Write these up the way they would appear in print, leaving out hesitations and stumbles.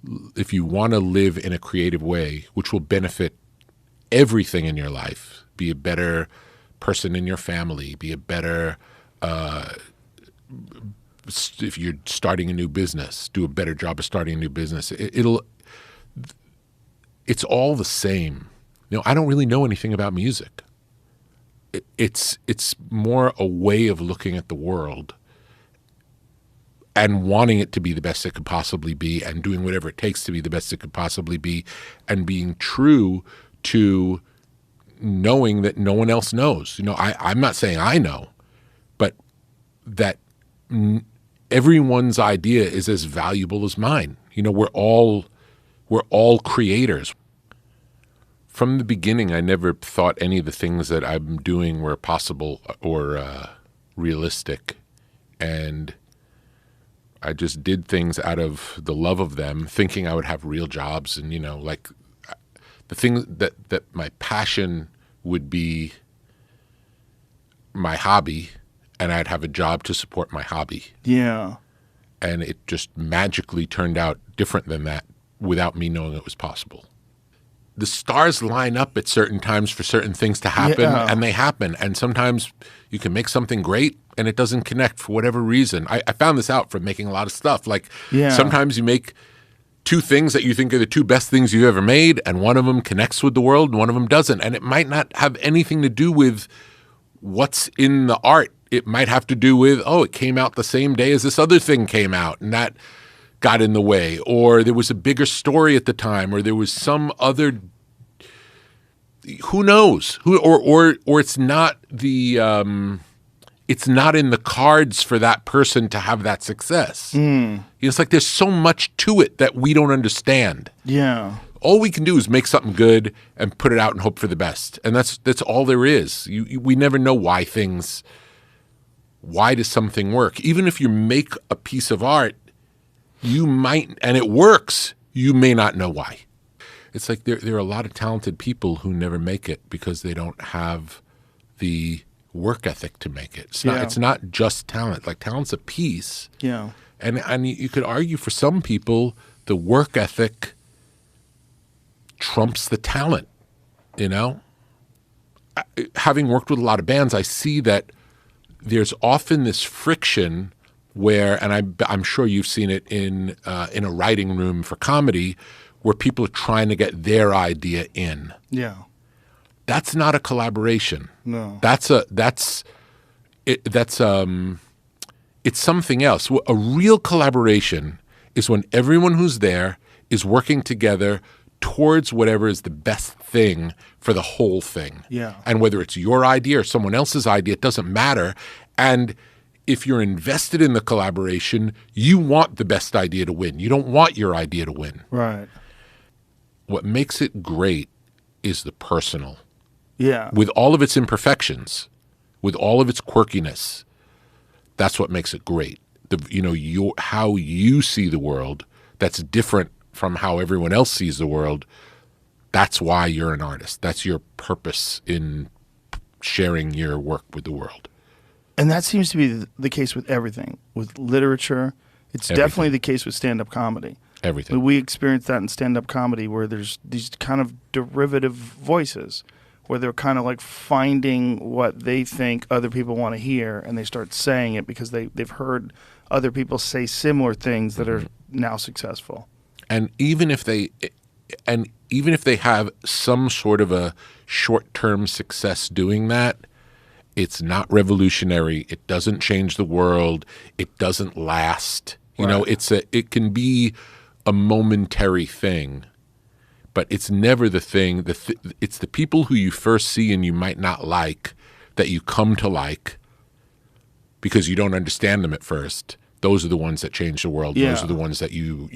want to live in a creative way, which will benefit everything in your life, be a better person in your family, be a better, if you're starting a new business, do a better job of starting a new business. It's all the same. I don't really know anything about music. It's more a way of looking at the world and wanting it to be the best it could possibly be and doing whatever it takes to be the best it could possibly be and being true to knowing that no one else knows. I'm not saying I know, but that everyone's idea is as valuable as mine. We're all creators. From the beginning, I never thought any of the things that I'm doing were possible or realistic. And I just did things out of the love of them, thinking I would have real jobs. And, like the thing that my passion would be my hobby, and I'd have a job to support my hobby. Yeah. And it just magically turned out different than that without me knowing it was possible. The stars line up at certain times for certain things to happen, and they happen. And sometimes you can make something great and it doesn't connect for whatever reason. I found this out from making a lot of stuff. Like sometimes you make two things that you think are the two best things you've ever made, and one of them connects with the world and one of them doesn't. And it might not have anything to do with what's in the art. It might have to do with, it came out the same day as this other thing came out, and that got in the way, or there was a bigger story at the time, or there was some other, who knows, or it's not it's not in the cards for that person to have that success. It's like there's so much to it that we don't understand. Yeah. All we can do is make something good and put it out and hope for the best, and that's all there is. We never know why does something work? Even if you make a piece of art, you might, and it works, you may not know why. It's like there are a lot of talented people who never make it because they don't have the work ethic to make it. It's not just talent. Like, talent's a piece. Yeah. And you could argue for some people the work ethic trumps the talent, Having worked with a lot of bands, I see that there's often this friction where, and I'm sure you've seen it in a writing room for comedy, where people are trying to get their idea in. Yeah. That's not a collaboration. No. It's something else. A real collaboration is when everyone who's there is working together towards whatever is the best thing for the whole thing. Yeah. And whether it's your idea or someone else's idea, it doesn't matter. And if you're invested in the collaboration, you want the best idea to win. You don't want your idea to win. Right. What makes it great is the personal. Yeah. With all of its imperfections, with all of its quirkiness, that's what makes it great. How you see the world, that's different from how everyone else sees the world. That's why you're an artist. That's your purpose in sharing your work with the world. And that seems to be the case with everything. With literature, it's definitely the case with stand-up comedy. Everything. We experience that in stand-up comedy where there's these kind of derivative voices where they're kind of like finding what they think other people want to hear, and they start saying it because they've heard other people say similar things that are now successful. And even if they have some sort of a short-term success doing that, it's not revolutionary. It doesn't change the world. It doesn't last. It can be a momentary thing, but it's never the thing. It's the people who you first see and you might not like that you come to like because you don't understand them at first. Those are the ones that change the world. Yeah. Those are the ones that you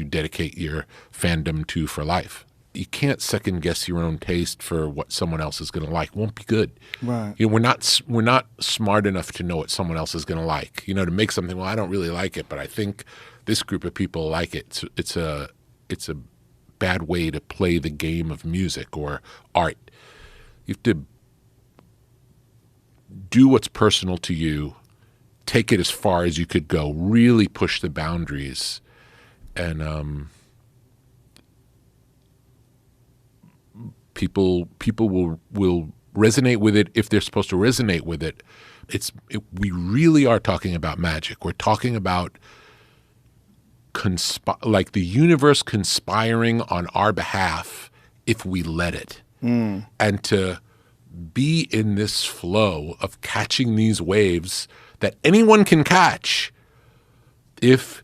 dedicate your fandom to for life. You can't second guess your own taste for what someone else is going to like. It won't be good. Right. We're not smart enough to know what someone else is going to like. To make something. Well, I don't really like it, but I think this group of people like it. It's a bad way to play the game of music or art. You have to do what's personal to you. Take it as far as you could go. Really push the boundaries, and People will resonate with it if they're supposed to resonate with it. We really are talking about magic. We're talking about like the universe conspiring on our behalf if we let it. And to be in this flow of catching these waves that anyone can catch if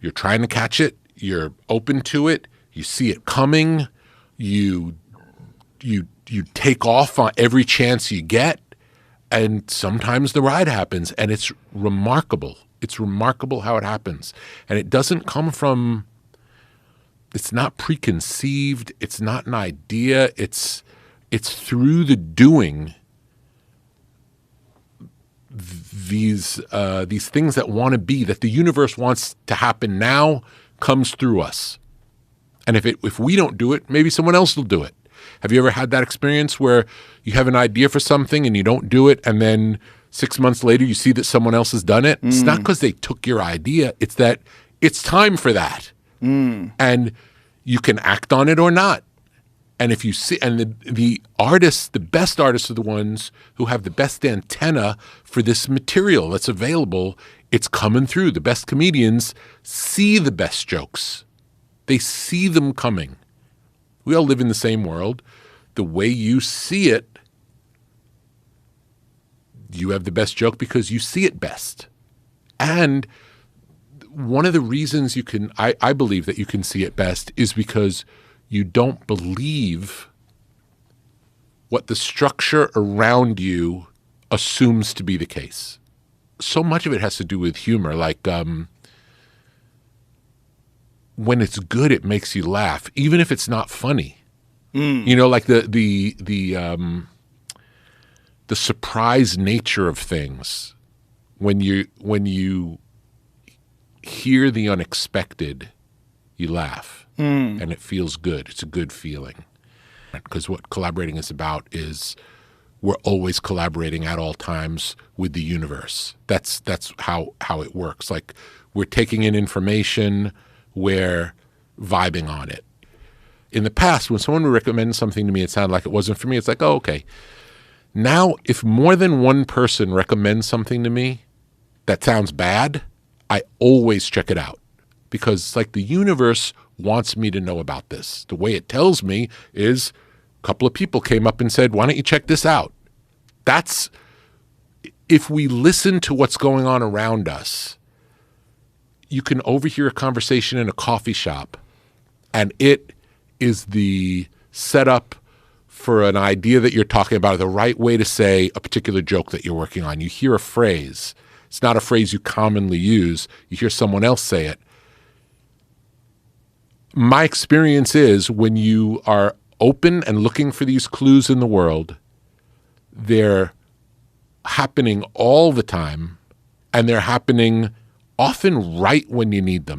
you're trying to catch it, you're open to it, you see it coming, you take off on every chance you get, and sometimes the ride happens, and it's remarkable. It's remarkable how it happens. And it doesn't come from, it's not preconceived, it's not an idea, it's through the doing. These things that want to be, that the universe wants to happen now, comes through us. And if we don't do it, maybe someone else will do it. Have you ever had that experience where you have an idea for something and you don't do it, and then 6 months later you see that someone else has done it? It's not because they took your idea. It's that it's time for that. And you can act on it or not. And if you see, and the artists, the best artists are the ones who have the best antenna for this material that's available. It's coming through. The best comedians see the best jokes. They see them coming. We all live in the same world. The way you see it, you have the best joke because you see it best. And one of the reasons I believe that you can see it best is because you don't believe what the structure around you assumes to be the case. So much of it has to do with humor. Like when it's good, it makes you laugh, even if it's not funny. You know, like the surprise nature of things. When you hear the unexpected, you laugh. And it feels good. It's a good feeling. Because what collaborating is about is we're always collaborating at all times with the universe. That's how it works. Like we're taking in information, we're vibing on it. In the past, when someone would recommend something to me, it sounded like it wasn't for me. It's like, oh, okay. Now, if more than one person recommends something to me that sounds bad, I always check it out. Because it's like the universe wants me to know about this. The way it tells me is a couple of people came up and said, why don't you check this out? That's, if we listen to what's going on around us, you can overhear a conversation in a coffee shop, and it is the setup for an idea that you're talking about, the right way to say a particular joke that you're working on. You hear a phrase. It's not a phrase you commonly use. You hear someone else say it. My experience is when you are open and looking for these clues in the world, they're happening all the time, and they're happening often right when you need them.